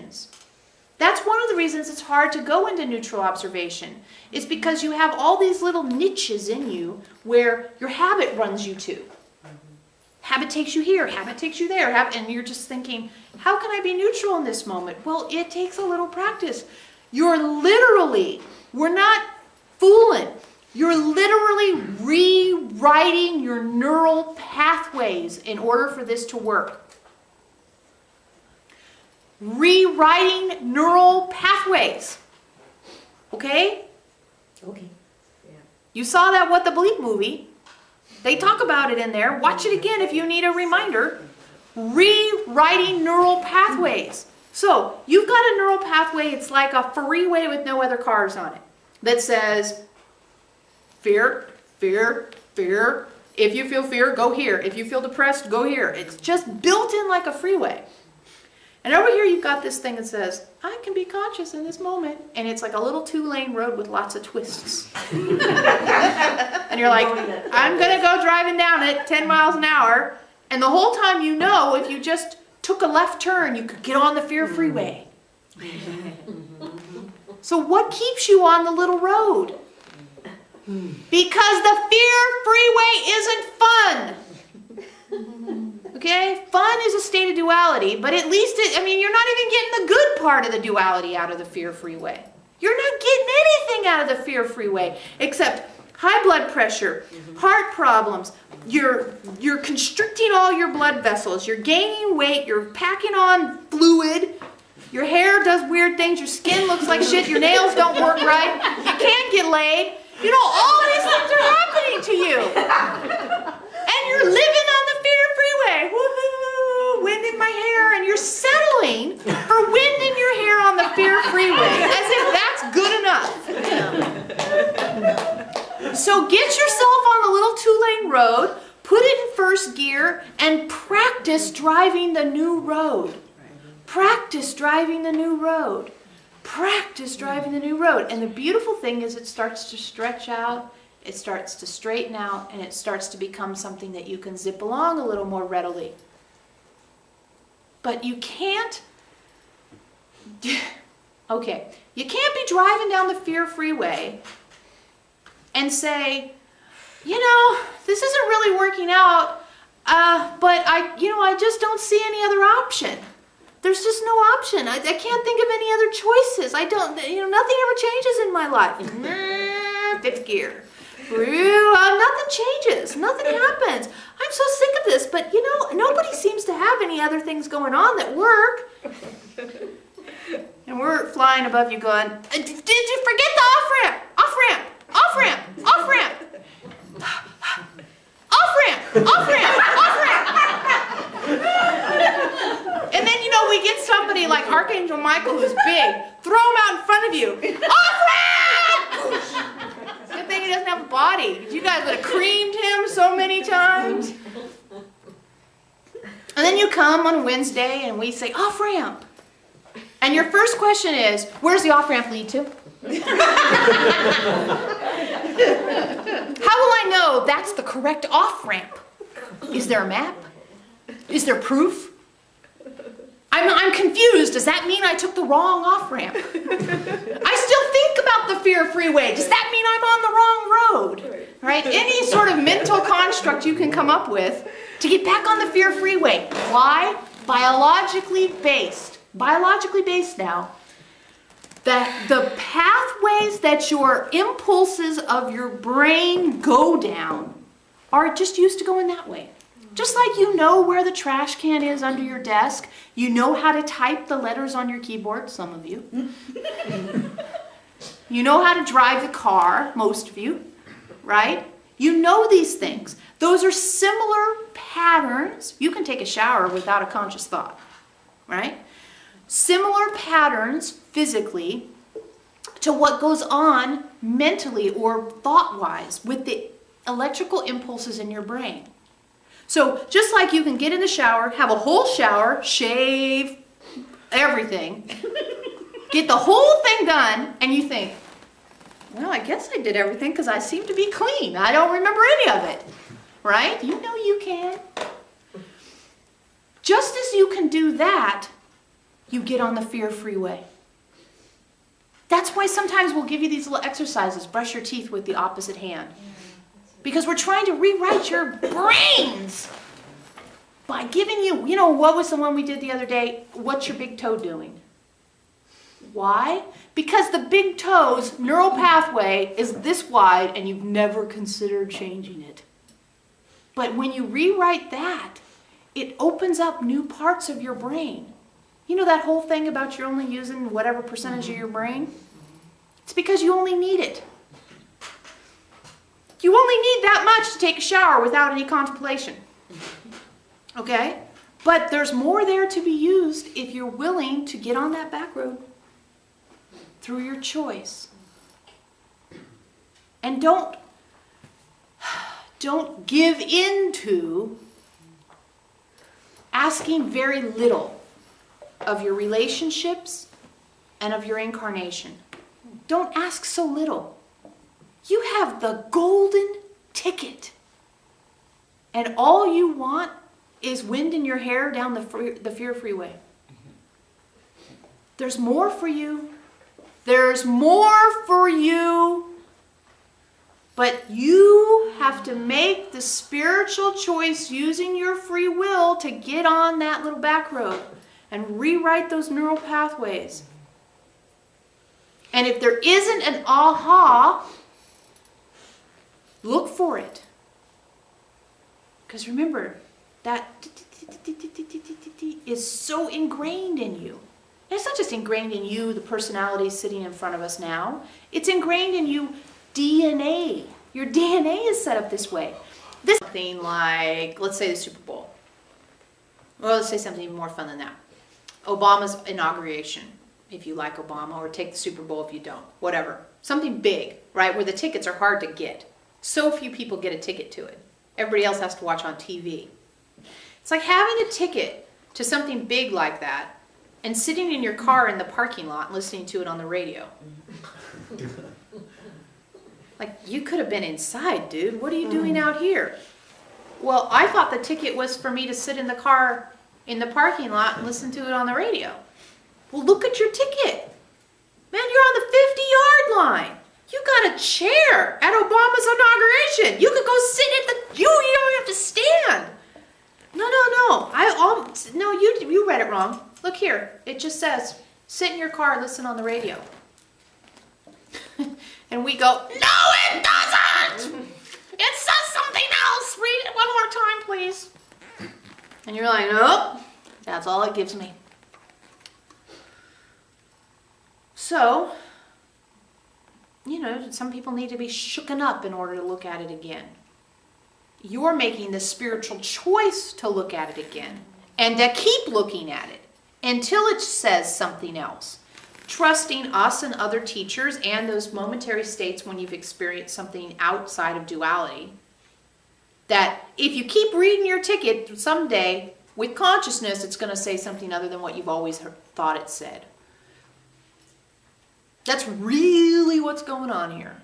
happens. That's one of the reasons it's hard to go into neutral observation. It's because you have all these little niches in you where your habit runs you to. Habit takes you here, habit takes you there, and you're just thinking, how can I be neutral in this moment? Well, it takes a little practice. We're not fooling. You're literally rewriting your neural pathways in order for this to work. Rewriting neural pathways. Okay? Okay. Yeah. You saw that What the Bleep movie. They talk about it in there. Watch it again if you need a reminder. Rewriting neural pathways. So, you've got a neural pathway, it's like a freeway with no other cars on it, that says, fear, fear, fear. If you feel fear, go here. If you feel depressed, go here. It's just built in like a freeway. And over here you've got this thing that says, I can be conscious in this moment. And it's like a little 2-lane road with lots of twists. And you're like, I'm going to go driving down it 10 miles an hour. And the whole time you know, if you just took a left turn, you could get on the fear freeway. So what keeps you on the little road? Because the fear freeway isn't fun. Okay? Fun is a state of duality, but at least, you're not even getting the good part of the duality out of the fear freeway. You're not getting anything out of the fear freeway except high blood pressure, heart problems, you're constricting all your blood vessels, you're gaining weight, you're packing on fluid, your hair does weird things, your skin looks like shit, your nails don't work right, you can't get laid. You know, all these things are happening to you. And you're living on the fear freeway. Woohoo! Wind in my hair. And you're settling for wind in your hair on the fear freeway as if that's good enough. So get yourself on the little 2-lane road, put it in first gear, and practice driving the new road. Practice driving the new road. Practice driving the new road. And the beautiful thing is it starts to stretch out, it starts to straighten out, and it starts to become something that you can zip along a little more readily. But you can't, okay, you can't be driving down the fear freeway and say, you know, this isn't really working out, but I just don't see any other option. There's just no option. I can't think of any other choices. Nothing ever changes in my life. Fifth gear. Nothing changes. Nothing happens. I'm so sick of this, but nobody seems to have any other things going on that work. And we're flying above you going, did you forget the off-ramp? Off-ramp! Off-ramp! Off-ramp! Off-ramp! Off-ramp! Off-ramp! And then, we get somebody like Archangel Michael who's big, throw him out in front of you. Off-ramp! Good thing he doesn't have a body. You guys would have creamed him so many times. And then you come on Wednesday and we say, off-ramp. And your first question is, where's the off-ramp lead to? How will I know that's the correct off-ramp? Is there a map? Is there proof? I'm confused. Does that mean I took the wrong off-ramp? I still think about the fear freeway. Does that mean I'm on the wrong road? Right? Any sort of mental construct you can come up with to get back on the fear freeway. Why? Biologically based. Biologically based now. That the pathways that your impulses of your brain go down are just used to going that way. Just like you know where the trash can is under your desk, you know how to type the letters on your keyboard, some of you. You know how to drive the car, most of you, right? You know these things. Those are similar patterns. You can take a shower without a conscious thought, right? Similar patterns physically to what goes on mentally or thought-wise with the electrical impulses in your brain. So just like you can get in the shower, have a whole shower, shave, everything, get the whole thing done, and you think, well, I guess I did everything because I seem to be clean. I don't remember any of it, right? You know you can. Just as you can do that, you get on the fear freeway. That's why sometimes we'll give you these little exercises. Brush your teeth with the opposite hand. Because we're trying to rewrite your brains by giving you, what was the one we did the other day? What's your big toe doing? Why? Because the big toe's neural pathway is this wide and you've never considered changing it. But when you rewrite that, it opens up new parts of your brain. You know that whole thing about you're only using whatever percentage of your brain? It's because you only need it. You only need that much to take a shower without any contemplation. Okay? But there's more there to be used if you're willing to get on that back road through your choice. And don't give in to asking very little of your relationships and of your incarnation. Don't ask so little. You have the golden ticket. And all you want is wind in your hair down the fear freeway. There's more for you. There's more for you. But you have to make the spiritual choice using your free will to get on that little back road and rewrite those neural pathways. And if there isn't an aha, look for it. Because remember, that is so ingrained in you. And it's not just ingrained in you, the personality sitting in front of us now. It's ingrained in you DNA. Your DNA is set up this way. This thing like, let's say the Super Bowl. Well, let's say something even more fun than that. Obama's inauguration, if you like Obama, or take the Super Bowl if you don't. Whatever. Something big, right? Where the tickets are hard to get. So few people get a ticket to it. Everybody else has to watch on TV. It's like having a ticket to something big like that and sitting in your car in the parking lot and listening to it on the radio. Like, you could have been inside, dude. What are you doing out here? Well, I thought the ticket was for me to sit in the car in the parking lot and listen to it on the radio. Well, look at your ticket. Man, you're on the 50-yard line. You got a chair at Obama's inauguration. You could go sit at the... You don't have to stand. No. No, you read it wrong. Look here. It just says, sit in your car and listen on the radio. And we go, no, it doesn't! It says something else. Read it one more time, please. And you're like, nope, that's all it gives me. So, some people need to be shooken up in order to look at it again. You're making the spiritual choice to look at it again and to keep looking at it until it says something else. Trusting us and other teachers and those momentary states when you've experienced something outside of duality. That if you keep reading your ticket, someday, with consciousness, it's going to say something other than what you've always thought it said. That's really what's going on here.